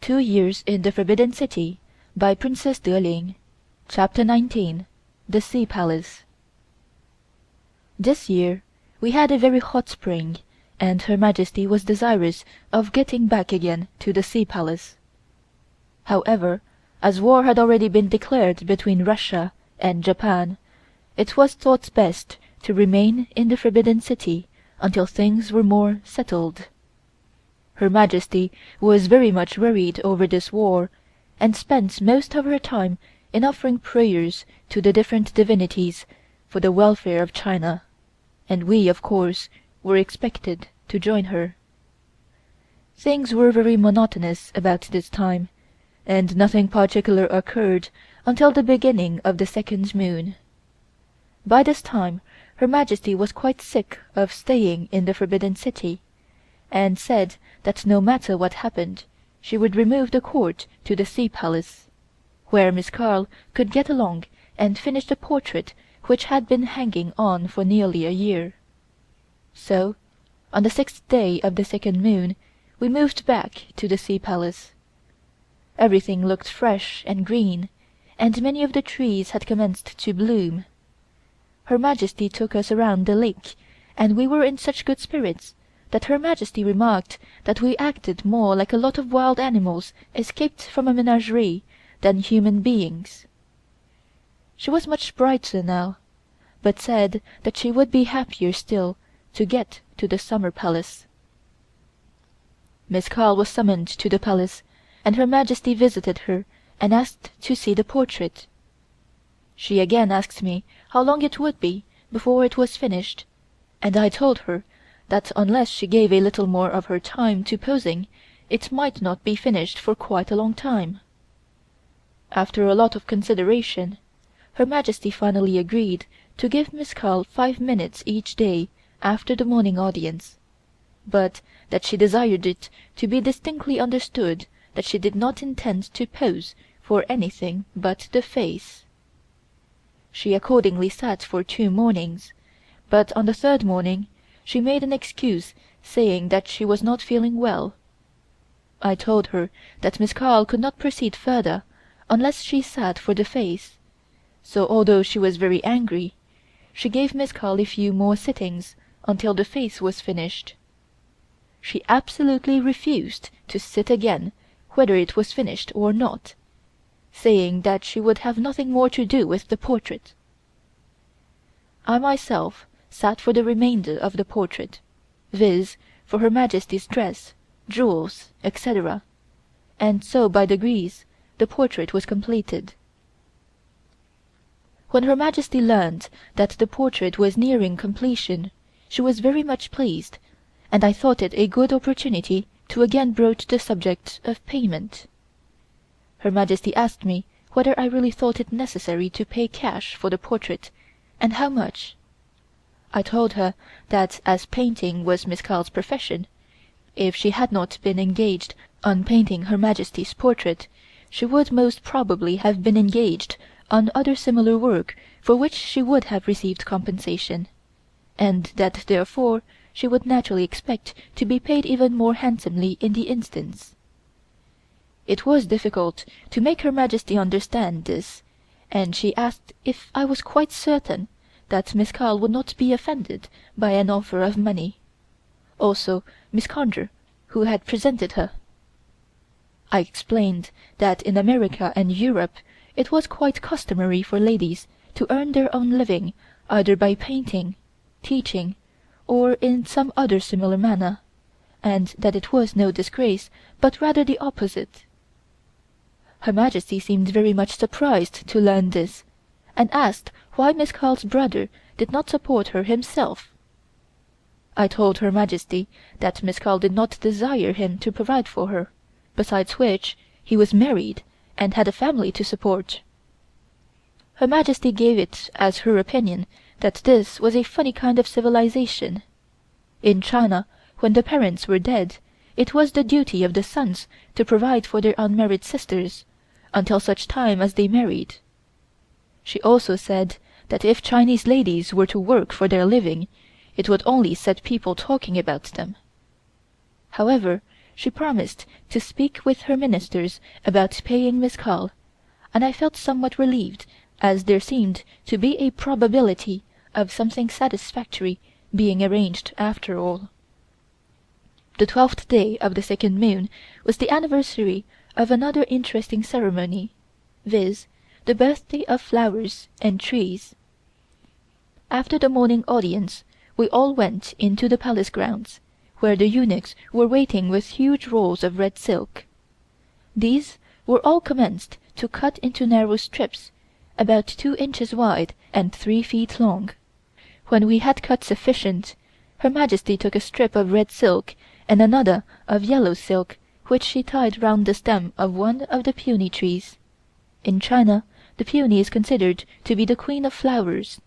2 Years in the Forbidden City by Princess Ling. Chapter 19. The Sea Palace. This year we had a very hot spring, and Her Majesty was desirous of getting back again to the Sea Palace. However, as war had already been declared between Russia and Japan, it was thought best to remain in the Forbidden City until things were more settled. Her Majesty was very much worried over this war, and spent most of her time in offering prayers to the different divinities for the welfare of China, and we, of course, were expected to join her. Things were very monotonous about this time, and nothing particular occurred until the beginning of the second moon. By this time Her Majesty was quite sick of staying in the Forbidden City, and said that no matter what happened she would remove the court to the Sea Palace, where Miss Carl could get along and finish the portrait which had been hanging on for nearly a year. So, on the 6th day of the second moon, we moved back to the Sea Palace. Everything looked fresh and green, and many of the trees had commenced to bloom. Her Majesty took us around the lake, and we were in such good spirits that Her Majesty remarked that we acted more like a lot of wild animals escaped from a menagerie than human beings. She was much brighter now, but said that she would be happier still to get to the Summer Palace. Miss Carl was summoned to the palace, and Her Majesty visited her and asked to see the portrait. She again asked me how long it would be before it was finished, and I told her that unless she gave a little more of her time to posing, it might not be finished for quite a long time. After a lot of consideration, Her Majesty finally agreed to give Miss Carl 5 minutes each day after the morning audience, but that she desired it to be distinctly understood that she did not intend to pose for anything but the face. She accordingly sat for 2 mornings, but on the 3rd morning she made an excuse, saying that she was not feeling well. I told her that Miss Carl could not proceed further unless she sat for the face, so although she was very angry, she gave Miss Carl a few more sittings until the face was finished. She absolutely refused to sit again whether it was finished or not, saying that she would have nothing more to do with the portrait. I myself sat for the remainder of the portrait, viz., for Her Majesty's dress, jewels, etc., and so by degrees the portrait was completed. When Her Majesty learned that the portrait was nearing completion, she was very much pleased, and I thought it a good opportunity to again broach the subject of payment. Her Majesty asked me whether I really thought it necessary to pay cash for the portrait, and how much. I told her that as painting was Miss Carl's profession, if she had not been engaged on painting Her Majesty's portrait, she would most probably have been engaged on other similar work for which she would have received compensation, and that therefore she would naturally expect to be paid even more handsomely in the instance. It was difficult to make Her Majesty understand this, and she asked if I was quite certain that Miss Carl would not be offended by an offer of money, also Miss Conger, who had presented her. I explained that in America and Europe it was quite customary for ladies to earn their own living either by painting, teaching, or in some other similar manner, and that it was no disgrace, but rather the opposite. Her Majesty seemed very much surprised to learn this, and asked why Miss Carl's brother did not support her himself. I told Her Majesty that Miss Carl did not desire him to provide for her, besides which he was married and had a family to support. Her Majesty gave it as her opinion that this was a funny kind of civilization. In China, when the parents were dead, it was the duty of the sons to provide for their unmarried sisters, until such time as they married. She also said that if Chinese ladies were to work for their living, it would only set people talking about them. However, she promised to speak with her ministers about paying Miss Carl, and I felt somewhat relieved, as there seemed to be a probability of something satisfactory being arranged after all. The 12th day of the second moon was the anniversary of another interesting ceremony, viz., the birthday of flowers and trees. After the morning audience we all went into the palace grounds, where the eunuchs were waiting with huge rolls of red silk. These were all commenced to cut into narrow strips, about 2 inches wide and 3 feet long. When we had cut sufficient, Her Majesty took a strip of red silk and another of yellow silk, which she tied round the stem of one of the peony trees. In China the peony is considered to be the queen of flowers.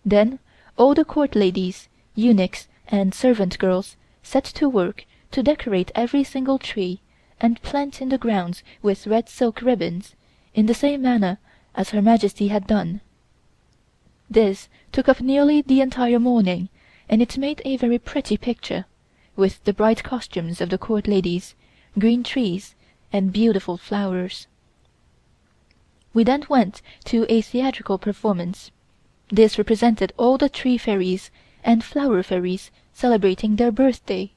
Then all the court ladies, eunuchs and servant girls set to work to decorate every single tree and plant in the grounds with red silk ribbons, in the same manner as Her Majesty had done. This took up nearly the entire morning, and it made a very pretty picture, with the bright costumes of the court ladies, green trees and beautiful flowers. We then went to a theatrical performance. This represented all the tree fairies and flower fairies celebrating their birthday.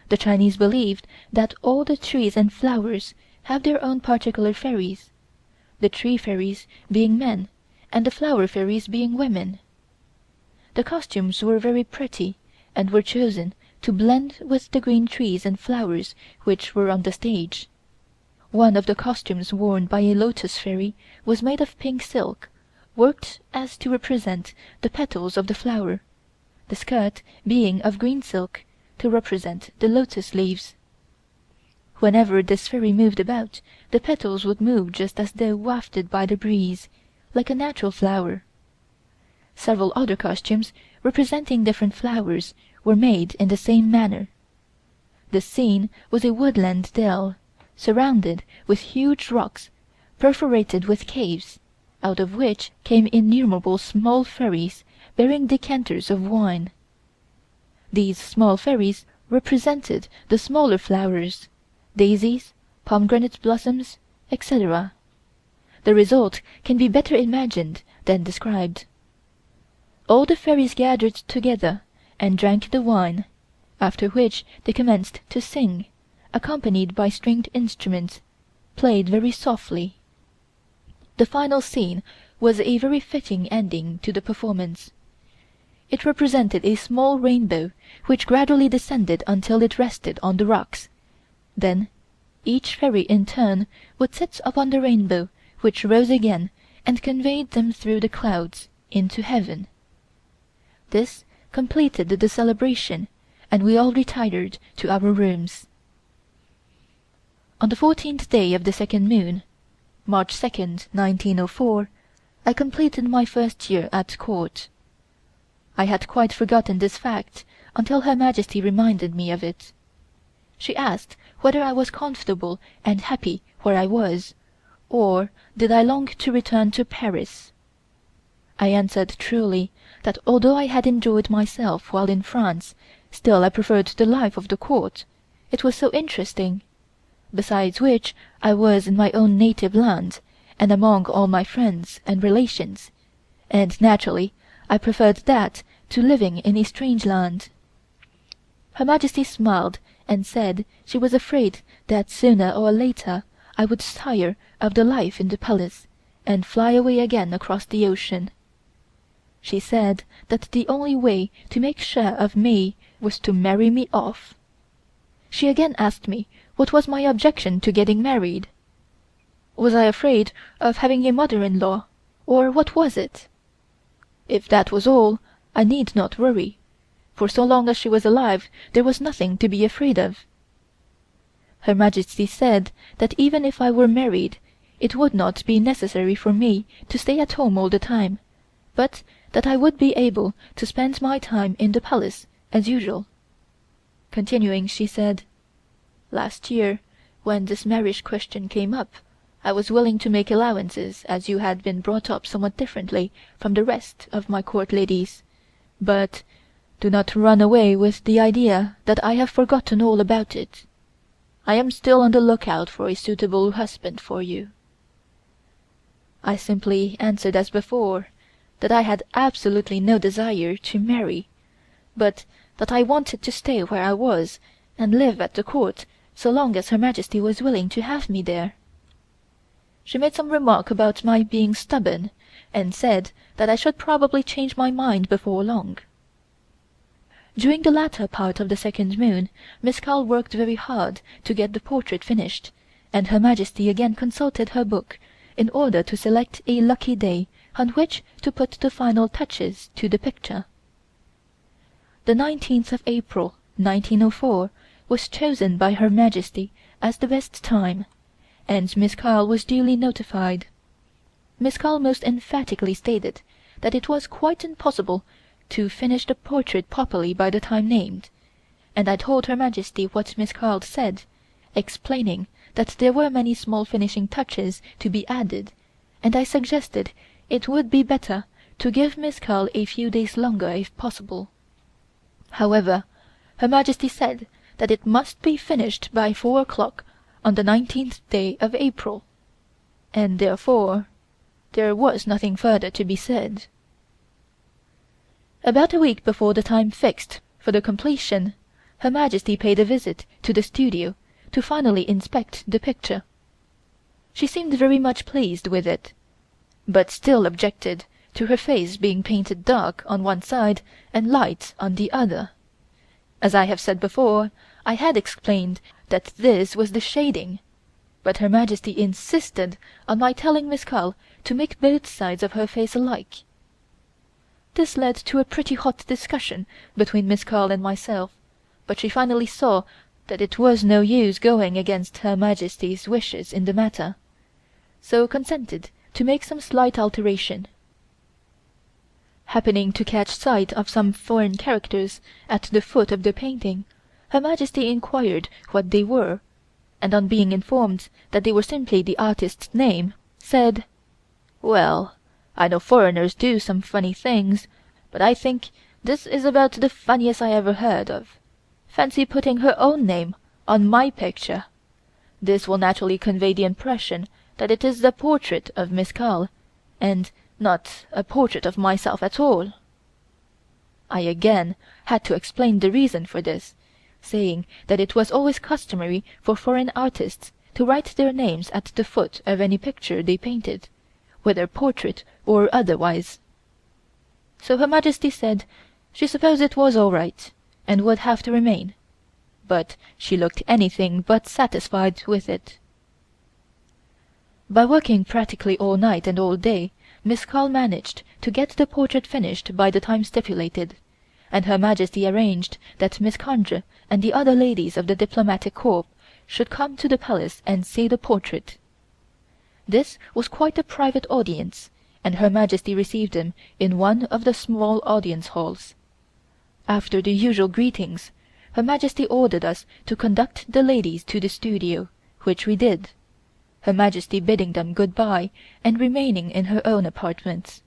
The Chinese believed that all the trees and flowers have their own particular fairies, the tree fairies being men and the flower fairies being women. The costumes were very pretty and were chosen to blend with the green trees and flowers which were on the stage. One of the costumes worn by a Lotus Fairy was made of pink silk, worked as to represent the petals of the flower, the skirt being of green silk to represent the lotus leaves. Whenever this fairy moved about, the petals would move just as though wafted by the breeze, like a natural flower. Several other costumes representing different flowers were made in the same manner. The scene was a woodland dell, surrounded with huge rocks, perforated with caves, out of which came innumerable small fairies bearing decanters of wine. These small fairies represented the smaller flowers, daisies, pomegranate blossoms, etc. The result can be better imagined than described. All the fairies gathered together and drank the wine, after which they commenced to sing, accompanied by stringed instruments, played very softly. The final scene was a very fitting ending to the performance. It represented a small rainbow which gradually descended until it rested on the rocks. Then each fairy in turn would sit upon the rainbow, which rose again and conveyed them through the clouds into heaven. This completed the celebration, and we all retired to our rooms. On the 14th day of the second moon, March 2nd, 1904, I completed my first year at court. I had quite forgotten this fact until Her Majesty reminded me of it. She asked whether I was comfortable and happy where I was, or did I long to return to Paris. I answered truly that although I had enjoyed myself while in France, still I preferred the life of the court, it was so interesting. Besides which, I was in my own native land, and among all my friends and relations, and naturally I preferred that to living in a strange land. Her Majesty smiled and said she was afraid that sooner or later I would tire of the life in the palace and fly away again across the ocean. She said that the only way to make sure of me was to marry me off. She again asked me what was my objection to getting married. Was I afraid of having a mother-in-law, or what was it? If that was all, I need not worry, for so long as she was alive there was nothing to be afraid of. Her Majesty said that even if I were married, it would not be necessary for me to stay at home all the time, but that I would be able to spend my time in the palace as usual. Continuing, she said, "Last year, when this marriage question came up, I was willing to make allowances, as you had been brought up somewhat differently from the rest of my court ladies, but Do not run away with the idea that I have forgotten all about it. I am still on the lookout for a suitable husband for you." I simply answered as before, that I had absolutely no desire to marry, but that I wanted to stay where I was and live at the court so long as Her Majesty was willing to have me there. She made some remark about my being stubborn, and said that I should probably change my mind before long. During the latter part of the second moon, Miss Carl worked very hard to get the portrait finished, and Her Majesty again consulted her book in order to select a lucky day on which to put the final touches to the picture. The 19th of April, 1904, was chosen by Her Majesty as the best time, and Miss Carl was duly notified. Miss Carl most emphatically stated that it was quite impossible to finish the portrait properly by the time named, and I told Her Majesty what Miss Carl said, explaining that there were many small finishing touches to be added, and I suggested it would be better to give Miss Carl a few days longer if possible. However, Her Majesty said that it must be finished by 4 o'clock on the 19th day of April, and therefore there was nothing further to be said. About a week before the time fixed for the completion, Her Majesty paid a visit to the studio to finally inspect the picture. She seemed very much pleased with it, but still objected to her face being painted dark on one side and light on the other. As I have said before, I had explained that this was the shading, but Her Majesty insisted on my telling Miss Carl to make both sides of her face alike. This led to a pretty hot discussion between Miss Carl and myself, but she finally saw that it was no use going against Her Majesty's wishes in the matter, so consented to make some slight alteration. Happening to catch sight of some foreign characters at the foot of the painting, Her Majesty inquired what they were, and on being informed that they were simply the artist's name, said, "Well, I know foreigners do some funny things, but I think this is about the funniest I ever heard of. Fancy putting her own name on my picture! This will naturally convey the impression that it is the portrait of Miss Carl, and not a portrait of myself at all." I again had to explain the reason for this, saying that it was always customary for foreign artists to write their names at the foot of any picture they painted, whether portrait or otherwise. So Her Majesty said she supposed it was all right, and would have to remain, but she looked anything but satisfied with it. By working practically all night and all day, Miss Carl managed to get the portrait finished by the time stipulated, and Her Majesty arranged that Miss Conde and the other ladies of the Diplomatic Corps should come to the Palace and see the portrait. This was quite a private audience, and Her Majesty received them in one of the small audience halls. After the usual greetings, Her Majesty ordered us to conduct the ladies to the studio, which we did, Her Majesty bidding them good-bye and remaining in her own apartments.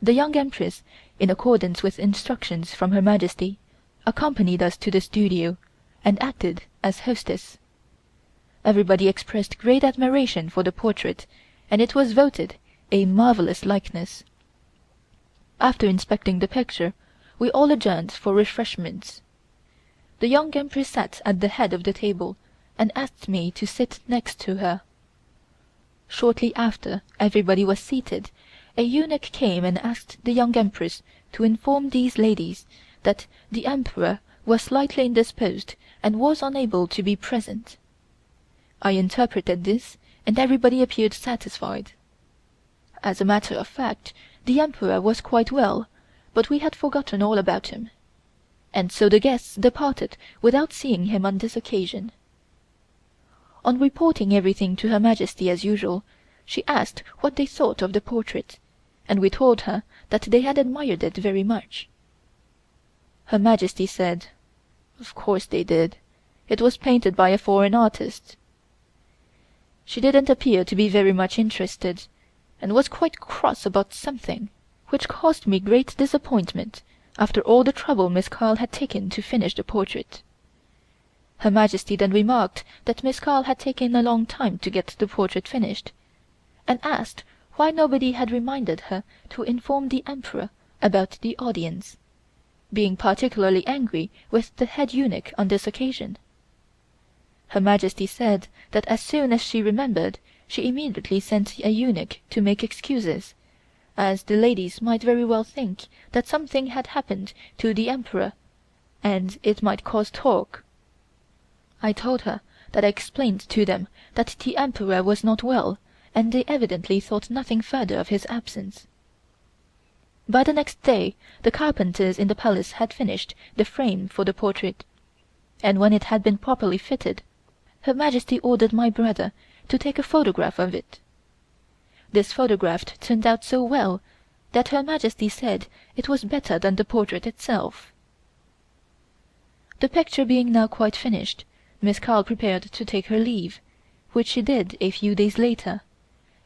The young Empress, in accordance with instructions from Her Majesty, accompanied us to the studio, and acted as hostess. Everybody expressed great admiration for the portrait, and it was voted a marvelous likeness. After inspecting the picture, we all adjourned for refreshments. The young Empress sat at the head of the table, and asked me to sit next to her. Shortly after everybody was seated, a eunuch came and asked the young Empress to inform these ladies that the Emperor was slightly indisposed and was unable to be present. I interpreted this, and everybody appeared satisfied. As a matter of fact, the Emperor was quite well, but we had forgotten all about him, and so the guests departed without seeing him on this occasion. On reporting everything to Her Majesty as usual, she asked what they thought of the portrait, and we told her that they had admired it very much. Her Majesty said, "Of course they did. It was painted by a foreign artist." She didn't appear to be very much interested, and was quite cross about something, which caused me great disappointment, after all the trouble Miss Carl had taken to finish the portrait. Her Majesty then remarked that Miss Carl had taken a long time to get the portrait finished, and asked why nobody had reminded her to inform the Emperor about the audience, being particularly angry with the head eunuch on this occasion. Her Majesty said that as soon as she remembered, she immediately sent a eunuch to make excuses, as the ladies might very well think that something had happened to the Emperor, and it might cause talk. I told her that I explained to them that the Emperor was not well, and they evidently thought nothing further of his absence. By the next day the carpenters in the Palace had finished the frame for the portrait, and when it had been properly fitted, Her Majesty ordered my brother to take a photograph of it. This photograph turned out so well that Her Majesty said it was better than the portrait itself. The picture being now quite finished, Miss Carl prepared to take her leave, which she did a few days later,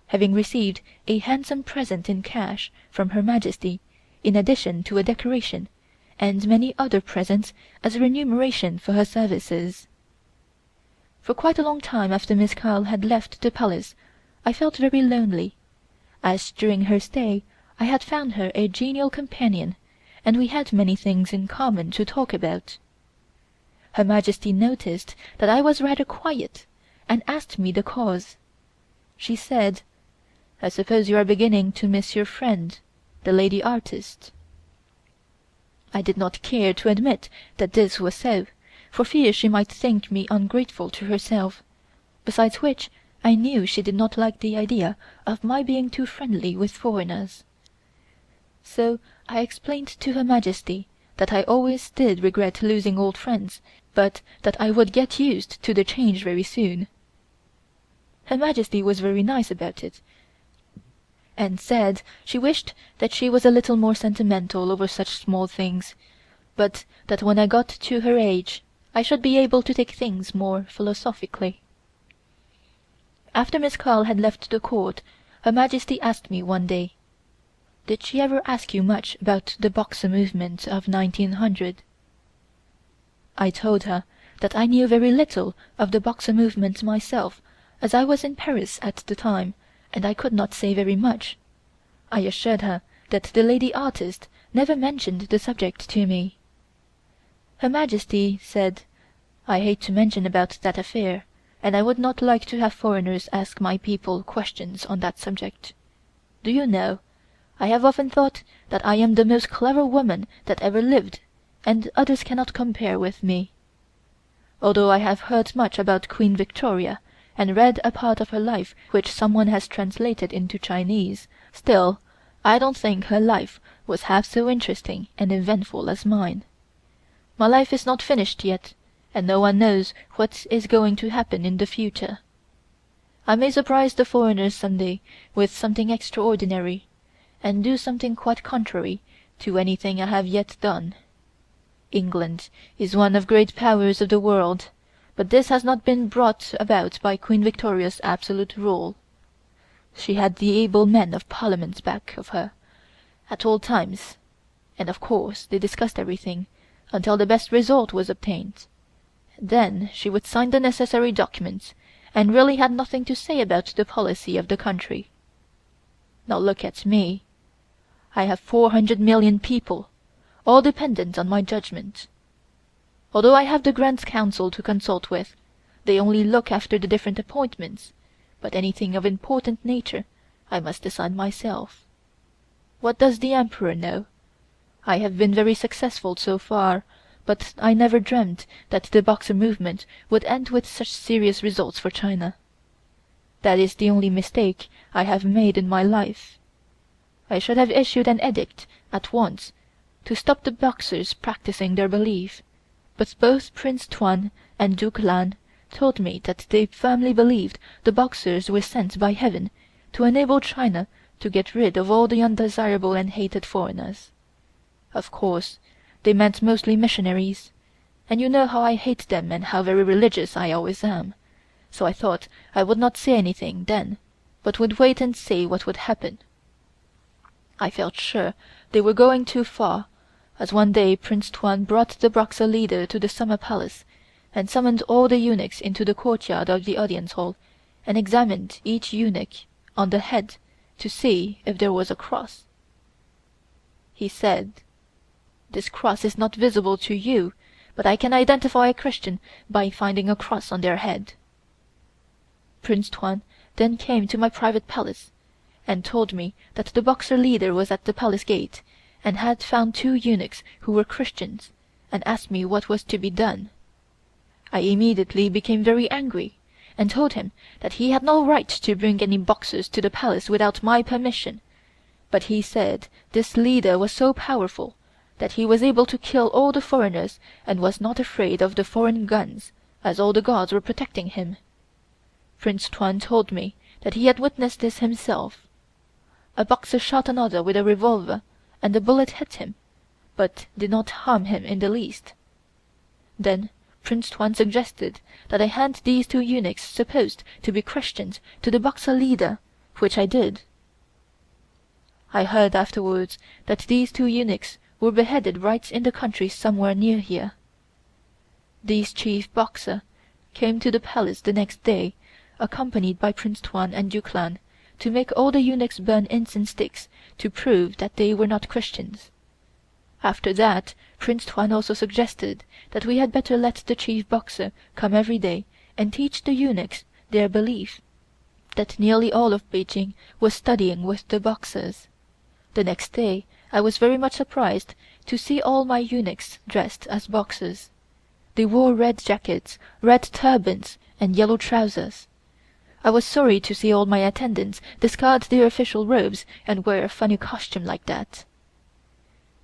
having received a handsome present in cash from Her Majesty, in addition to a decoration, and many other presents as a remuneration for her services. For quite a long time after Miss Carl had left the Palace, I felt very lonely, as during her stay I had found her a genial companion, and we had many things in common to talk about. Her Majesty noticed that I was rather quiet, and asked me the cause. She said, "I suppose you are beginning to miss your friend, the lady artist." I did not care to admit that this was so, for fear she might think me ungrateful to herself, besides which I knew she did not like the idea of my being too friendly with foreigners. So I explained to Her Majesty that I always did regret losing old friends, but that I would get used to the change very soon. Her Majesty was very nice about it, and said she wished that she was a little more sentimental over such small things, but that when I got to her age I should be able to take things more philosophically. After Miss Carl had left the court, Her Majesty asked me one day, "Did she ever ask you much about the Boxer movement of 1900?" I told her that I knew very little of the Boxer movement myself, as I was in Paris at the time, and I could not say very much. I assured her that the lady artist never mentioned the subject to me. Her Majesty said, "I hate to mention about that affair, and I would not like to have foreigners ask my people questions on that subject. Do you know, I have often thought that I am the most clever woman that ever lived, and others cannot compare with me. Although I have heard much about Queen Victoria, and read a part of her life which someone has translated into Chinese, still I don't think her life was half so interesting and eventful as mine. My life is not finished yet, and no one knows what is going to happen in the future. I may surprise the foreigners some day with something extraordinary, and do something quite contrary to anything I have yet done. England is one of the great powers of the world, but this has not been brought about by Queen Victoria's absolute rule. She had the able men of Parliament back of her at all times, and of course they discussed everything until the best result was obtained. Then she would sign the necessary documents, and really had nothing to say about the policy of the country. Now look at me. I have 400 million people, all dependent on my judgment. Although I have the Grand Council to consult with, they only look after the different appointments, but anything of important nature I must decide myself. What does the Emperor know? I have been very successful so far, but I never dreamt that the Boxer movement would end with such serious results for China. That is the only mistake I have made in my life. I should have issued an edict at once to stop the Boxers practicing their belief, but both Prince Tuan and Duke Lan told me that they firmly believed the Boxers were sent by heaven to enable China to get rid of all the undesirable and hated foreigners. Of course, they meant mostly missionaries, and you know how I hate them and how very religious I always am, so I thought I would not say anything then, but would wait and see what would happen. I felt sure they were going too far, as one day Prince Tuan brought the Boxer leader to the summer palace, and summoned all the eunuchs into the courtyard of the audience hall, and examined each eunuch on the head to see if there was a cross. He said, "This cross is not visible to you, but I can identify a Christian by finding a cross on their head." Prince Tuan then came to my private palace, and told me that the Boxer leader was at the palace gate, and had found 2 eunuchs who were Christians, and asked me what was to be done. I immediately became very angry, and told him that he had no right to bring any Boxers to the palace without my permission, but he said this leader was so powerful that he was able to kill all the foreigners and was not afraid of the foreign guns, as all the guards were protecting him. Prince Tuan told me that he had witnessed this himself. A Boxer shot another with a revolver, and the bullet hit him, but did not harm him in the least. Then Prince Tuan suggested that I hand these 2 eunuchs supposed to be Christians to the Boxer leader, which I did. I heard afterwards that these 2 eunuchs were beheaded right in the country somewhere near here. These chief Boxer came to the palace the next day, accompanied by Prince Tuan and Duke Lan, to make all the eunuchs burn incense sticks to prove that they were not Christians. After that Prince Tuan also suggested that we had better let the chief Boxer come every day and teach the eunuchs their belief, that nearly all of Peking was studying with the Boxers. The next day I was very much surprised to see all my eunuchs dressed as Boxers. They wore red jackets, red turbans, and yellow trousers. I was sorry to see all my attendants discard their official robes and wear a funny costume like that.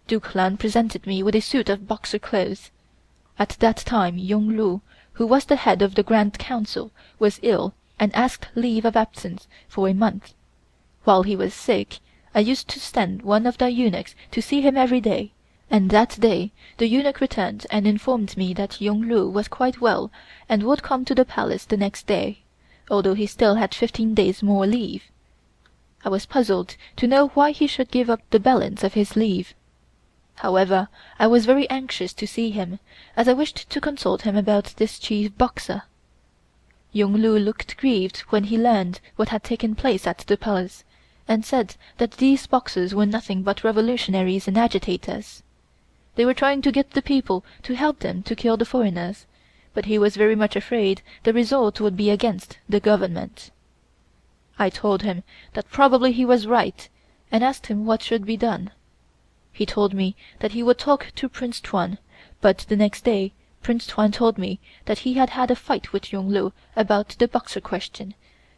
Duke Lan presented me with a suit of Boxer clothes. At that time Yung Lu, who was the head of the Grand Council, was ill and asked leave of absence for a month. While he was sick, I used to send one of the eunuchs to see him every day, and that day the eunuch returned and informed me that Yung Lu was quite well and would come to the palace the next day, although he still had 15 days more leave. I was puzzled to know why he should give up the balance of his leave. However, I was very anxious to see him, as I wished to consult him about this chief Boxer. Yung Lu looked grieved when he learned what had taken place at the palace, and said that these Boxers were nothing but revolutionaries and agitators. They were trying to get the people to help them to kill the foreigners, but he was very much afraid the result would be against the government. I told him that probably he was right, and asked him what should be done. He told me that he would talk to Prince Tuan, but the next day Prince Tuan told me that he had had a fight with Yung Lu about the Boxer question,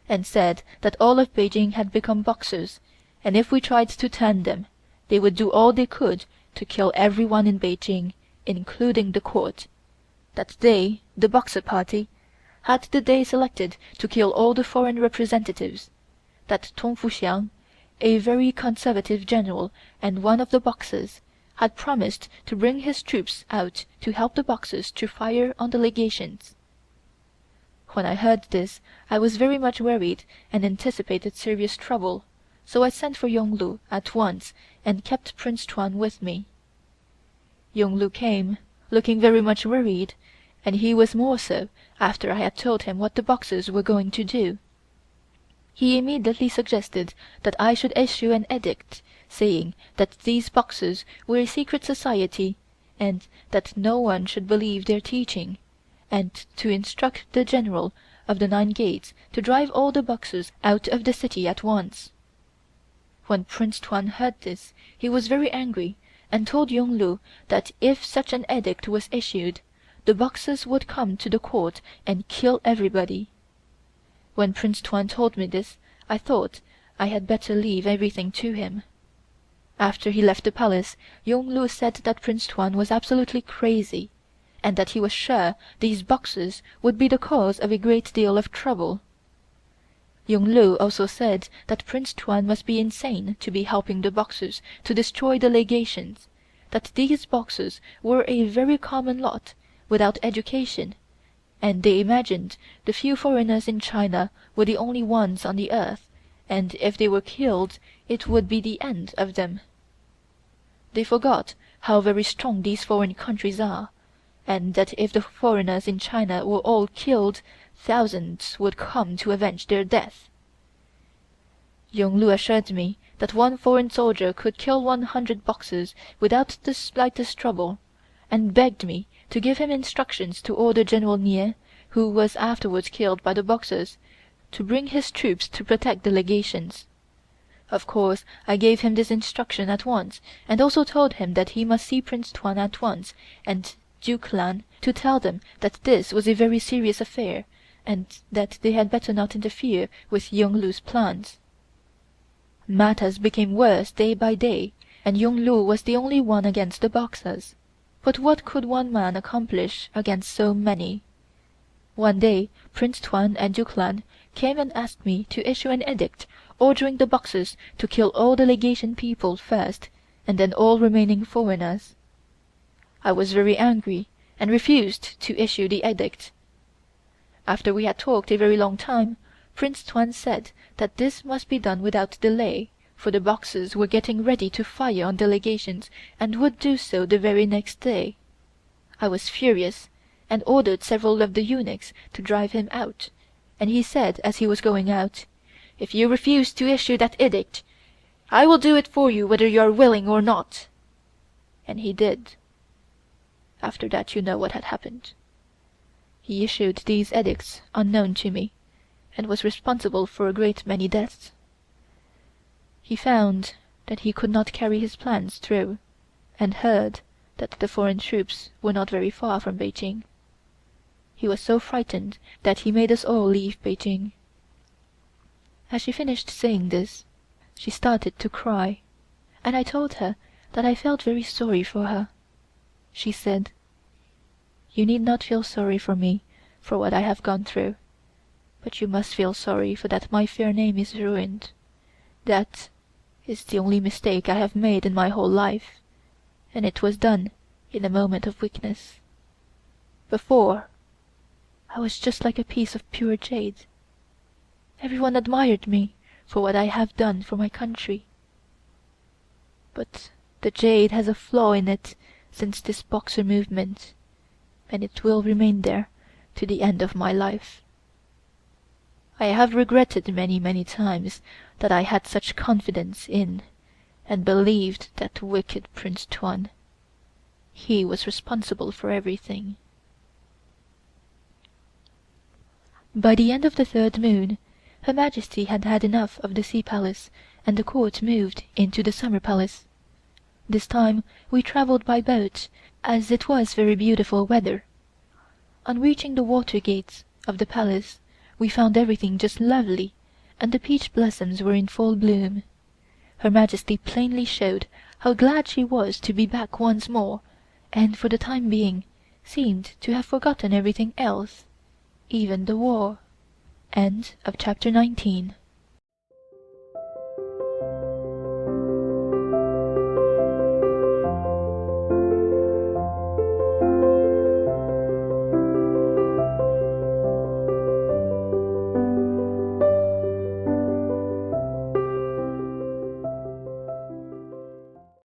and said that all of Peking had become Boxers, and if we tried to turn them, they would do all they could to kill everyone in Peking, including the court. That they, the Boxer party, had the day selected to kill all the foreign representatives. That Tong Fuxiang, a very conservative general and one of the Boxers, had promised to bring his troops out to help the Boxers to fire on the legations. When I heard this, I was very much worried and anticipated serious trouble, so I sent for Yung Lu at once and kept Prince Tuan with me. Yung Lu came, looking very much worried, and he was more so after I had told him what the Boxers were going to do. He immediately suggested that I should issue an edict saying that these Boxers were a secret society, and that no one should believe their teaching, and to instruct the general of the 9 gates to drive all the Boxers out of the city at once. When Prince Tuan heard this, he was very angry, and told Yung Lu that if such an edict was issued, the Boxers would come to the court and kill everybody. When Prince Tuan told me this, I thought I had better leave everything to him. After he left the palace, Yung Lu said that Prince Tuan was absolutely crazy, and that he was sure these Boxers would be the cause of a great deal of trouble. Yung Lu also said that Prince Tuan must be insane to be helping the Boxers to destroy the legations, that these Boxers were a very common lot, without education, and they imagined the few foreigners in China were the only ones on the earth, and if they were killed it would be the end of them. They forgot how very strong these foreign countries are, and that if the foreigners in China were all killed, thousands would come to avenge their death. Yung Lu assured me that one foreign soldier could kill 100 Boxers without the slightest trouble, and begged me to give him instructions to order General Nie, who was afterwards killed by the Boxers, to bring his troops to protect the legations. Of course I gave him this instruction at once, and also told him that he must see Prince Tuan at once, and Duke Lan, to tell them that this was a very serious affair, and that they had better not interfere with Yung Lu's plans. Matters became worse day by day, and Yung Lu was the only one against the Boxers. But what could one man accomplish against so many? One day Prince Tuan and Duke Lan came and asked me to issue an edict ordering the Boxers to kill all the legation people first, and then all remaining foreigners. I was very angry and refused to issue the edict. After we had talked a very long time, Prince Tuan said that this must be done without delay, for the Boxers were getting ready to fire on the legations and would do so the very next day. I was furious, and ordered several of the eunuchs to drive him out, and he said as he was going out, "If you refuse to issue that edict, I will do it for you whether you are willing or not." And he did. After that you know what had happened. He issued these edicts unknown to me, and was responsible for a great many deaths. He found that he could not carry his plans through, and heard that the foreign troops were not very far from Peking. He was so frightened that he made us all leave Peking. As she finished saying this, she started to cry, and I told her that I felt very sorry for her. She said, "You need not feel sorry for me for what I have gone through, but you must feel sorry for that my fair name is ruined. That is the only mistake I have made in my whole life, and it was done in a moment of weakness. Before, I was just like a piece of pure jade. Everyone admired me for what I have done for my country. But the jade has a flaw in it since this Boxer movement, and it will remain there to the end of my life. I have regretted many times that I had such confidence in and believed that wicked Prince Tuan. He was responsible for everything." By the end of the third moon, Her Majesty had had enough of the Sea Palace, and the court moved into the Summer Palace. This time we travelled by boat, as it was very beautiful weather. On reaching the water gates of the palace, we found everything just lovely, and the peach blossoms were in full bloom. Her Majesty plainly showed how glad she was to be back once more, and for the time being seemed to have forgotten everything else, even the war. Chapter 19